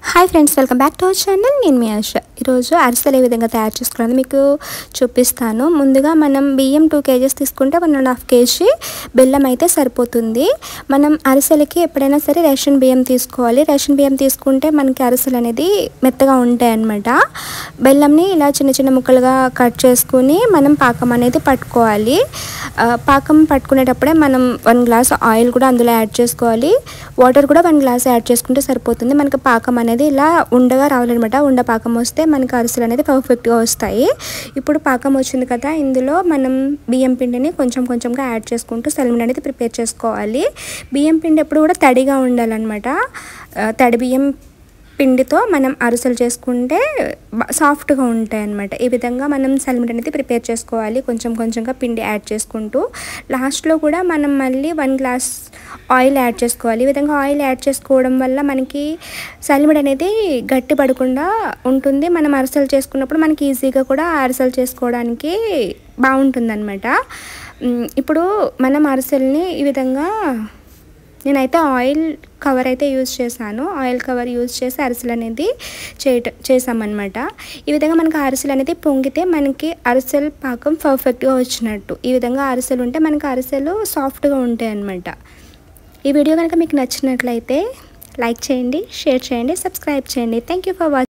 Hi friends, welcome back to our channel. నేను మీ ఆశ. ఈరోజు అరిసెలు ఏ విధంగా తయారు చేసుకోవాలని మీకు చూపిస్తాను. ముందుగా మనం బియ్యం 2 kgs తీసుకుంటే 1.5 kg బెల్లం అయితే సరిపోతుంది. మనం అరిసెలకి ఎప్పుడైనా సరే రేషన్ బియ్యం తీసుకోవాలి. రేషన్ బియ్యం తీసుకుంటే మనకి అరిసెలు అనేది మెత్తగా ఉంటాయి అన్నమాట. బెల్లంని ఇలా చిన్న చిన్న ముక్కలుగా కట్ చేసుకుని మనం పాకం అనేది పట్టుకోవాలి. పాకం పట్టుకునేటప్పుడే మనం 1 గ్లాస్ ఆయిల్ కూడా అందులో యాడ్ చేసుకోవాలి. వాటర్ కూడా 1 గ్లాస్ యాడ్ చేసుకుంటే సరిపోతుంది. మనకి పాకం అనేది ఇలా ఉండగా రావాలన్నమాట. ఉండ పాకం వస్తే మనకి అరిసెలు అనేది పర్ఫెక్ట్గా వస్తాయి. ఇప్పుడు పాకం వచ్చింది కదా, ఇందులో మనం బియ్యం పిండిని కొంచెం కొంచెంగా యాడ్ చేసుకుంటూ సలిమిడి అనేది ప్రిపేర్ చేసుకోవాలి. బియ్యం పిండి ఎప్పుడు కూడా తడిగా ఉండాలన్నమాట. తడి బియ్యం పిండితో మనం అరిసెలు చేసుకుంటే సాఫ్ట్గా ఉంటాయి అన్నమాట. ఈ విధంగా మనం సలిమిడి అనేది ప్రిపేర్ చేసుకోవాలి. కొంచెం కొంచెంగా పిండి యాడ్ చేసుకుంటూ లాస్ట్లో కూడా మనం మళ్ళీ 1 గ్లాస్ ఆయిల్ యాడ్ చేసుకోవాలి. ఈ విధంగా ఆయిల్ యాడ్ చేసుకోవడం వల్ల మనకి సలిమిడి అనేది గట్టి పడకుండా ఉంటుంది. మనం అరిసెలు చేసుకున్నప్పుడు మనకి ఈజీగా కూడా అరిసెలు చేసుకోవడానికి బాగుంటుంది అన్నమాట. ఇప్పుడు మనం అరిసెల్ని ఈ విధంగా నేనైతే ఆయిల్ కవర్ అయితే యూజ్ చేశాను. ఆయిల్ కవర్ యూజ్ చేసి అరిసెలు అనేది చేసామన్నమాట. ఈ విధంగా మనకి అరిసెలు అనేది పొంగితే మనకి అరిసెలు పాకం పర్ఫెక్ట్గా వచ్చినట్టు. ఈ విధంగా అరిసెలు ఉంటే మనకి అరిసెలు సాఫ్ట్గా ఉంటాయి అన్నమాట. ఈ వీడియో కనుక మీకు నచ్చినట్లయితే లైక్ చేయండి, షేర్ చేయండి, సబ్స్క్రైబ్ చేయండి. Thank you for watching.